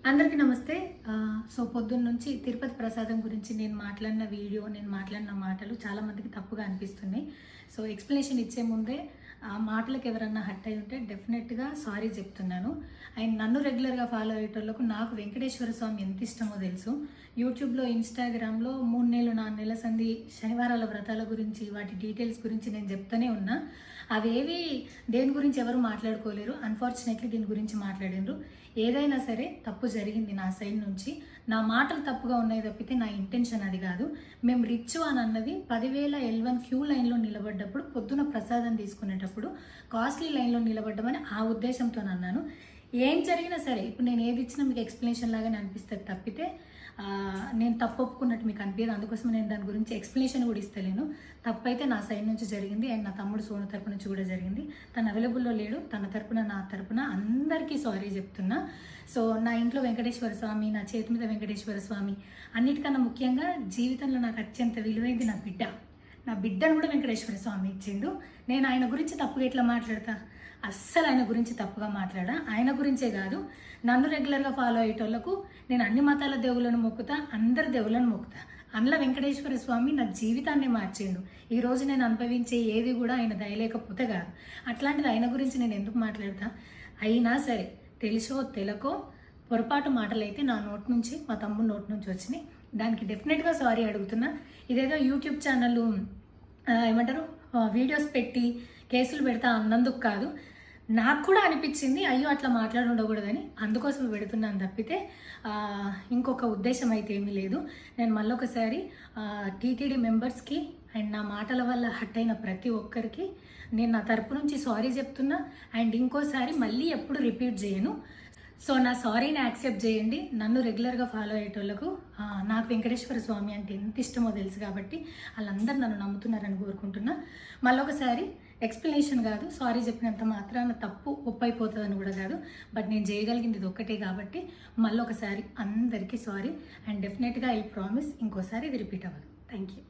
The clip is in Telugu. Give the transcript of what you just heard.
అందరికీ నమస్తే. సో పొద్దున్న నుంచి తిరుపతి ప్రసాదం గురించి నేను మాట్లాడిన వీడియో, నేను మాట్లాడిన మాటలు చాలా మందికి తప్పుగా అనిపిస్తున్నాయి. సో ఎక్స్ప్లెనేషన్ ఇచ్చే ముందే ఆ మాటలకు ఎవరన్నా హర్ట్ అయి ఉంటే డెఫినెట్గా సారీ చెప్తున్నాను. అండ్ నన్ను రెగ్యులర్గా ఫాలో అయ్యేటోళ్ళకు నాకు వెంకటేశ్వర స్వామి ఎంత ఇష్టమో తెలుసు. యూట్యూబ్లో, ఇన్స్టాగ్రామ్లో 3 నెలలు 4 నెలల సంధి శనివారాల వ్రతాల గురించి, వాటి డీటెయిల్స్ గురించి నేను చెప్తూనే ఉన్నా. అవేవి దేని గురించి ఎవరు మాట్లాడుకోలేరు. అన్ఫార్చునేట్లీ దీని గురించి మాట్లాడిండ్రు. ఏదైనా సరే తప్పు జరిగింది నా సైడ్ నుంచి. నా మాటలు తప్పుగా ఉన్నాయి తప్పితే నా ఇంటెన్షన్ అది కాదు. మేము రిచ్ అని అన్నది 10,000 L1 క్యూ లైన్లో నిలబడ్డప్పుడు, పొద్దున ప్రసాదం తీసుకునేటప్పుడు కాస్ట్లీ లైన్లో నిలబడ్డమని ఆ ఉద్దేశంతో అన్నాను. ఏం జరిగినా సరే ఇప్పుడు నేను ఏది ఇచ్చినా మీకు ఎక్స్ప్లెనేషన్ లాగానే అనిపిస్తుంది తప్పితే నేను తప్పు ఒప్పుకున్నట్టు మీకు అనిపించదు. అందుకోసం నేను దాని గురించి ఎక్స్ప్లెనేషన్ కూడా ఇస్తలేను. తప్పైతే నా సైడ్ నుంచి జరిగింది అండ్ నా తమ్ముడు సోను తరపు నుంచి కూడా జరిగింది. తను అవైలబుల్లో లేడు. తన తరపున, నా తరపున అందరికీ సారీ చెప్తున్నా. సో నా ఇంట్లో వెంకటేశ్వర స్వామి, నా చేతి మీద వెంకటేశ్వర స్వామి, అన్నిటికన్నా ముఖ్యంగా జీవితంలో నాకు అత్యంత విలువైంది నా బిడ్డ. నా బిడ్డను కూడా వెంకటేశ్వర స్వామి ఇచ్చిండు. నేను ఆయన గురించి తప్పుగా ఎట్లా మాట్లాడతా? అస్సలు ఆయన గురించి తప్పుగా మాట్లాడా. ఆయన గురించే కాదు, నన్ను రెగ్యులర్గా ఫాలో అయ్యేటోళ్లకు నేను అన్ని మతాల దేవులను మొక్కుతా, అందరి దేవులను మొక్కుతా. అందులో వెంకటేశ్వర స్వామి నా జీవితాన్ని మార్చిండు. ఈరోజు నేను అనుభవించే ఏది కూడా ఆయన దయలేకపోతే కాదు. అట్లాంటిది ఆయన గురించి నేను ఎందుకు మాట్లాడతా? అయినా సరే తెలుసో తెలకో పొరపాటు మాటలైతే నా నోటి నుంచి, మా తమ్ముడు నోటి నుంచి వచ్చినాయి. దానికి డెఫినెట్గా సారీ అడుగుతున్నా. ఇదేదో యూట్యూబ్ ఛానల్ ఏమంటారు వీడియోస్ పెట్టి కేసులు పెడతా అన్నందుకు కాదు, నాకు కూడా అనిపించింది అయ్యో అట్లా మాట్లాడి ఉండకూడదని, అందుకోసం పెడుతున్నాను తప్పితే ఇంకొక ఉద్దేశం అయితే ఏమీ లేదు. నేను మళ్ళొకసారి టీటీడీ మెంబర్స్కి అండ్ నా మాటల వల్ల హర్ట్ అయిన ప్రతి ఒక్కరికి నేను నా తరపు నుంచి సారీ చెప్తున్నా. అండ్ ఇంకోసారి మళ్ళీ ఎప్పుడు రిపీట్ చేయను. సో నా సారీని యాక్సెప్ట్ చేయండి. నన్ను రెగ్యులర్గా ఫాలో అయ్యేటోళ్లకు నాకు వెంకటేశ్వర స్వామి అంటే ఎంత ఇష్టమో తెలుసు కాబట్టి వాళ్ళందరూ నన్ను నమ్ముతున్నారని కోరుకుంటున్నా. మళ్ళొకసారి ఎక్స్ప్లెనేషన్ కాదు, సారీ చెప్పినంత మాత్రాన తప్పు ఒప్పైపోతుందని కూడా కాదు. బట్ నేను చేయగలిగింది ఇది ఒక్కటే కాబట్టి మళ్ళొకసారి అందరికీ సారీ. అండ్ డెఫినెట్గా ఐ ప్రామిస్ ఇంకోసారి ఇది రిపీట్ అవ్వదు. Thank you.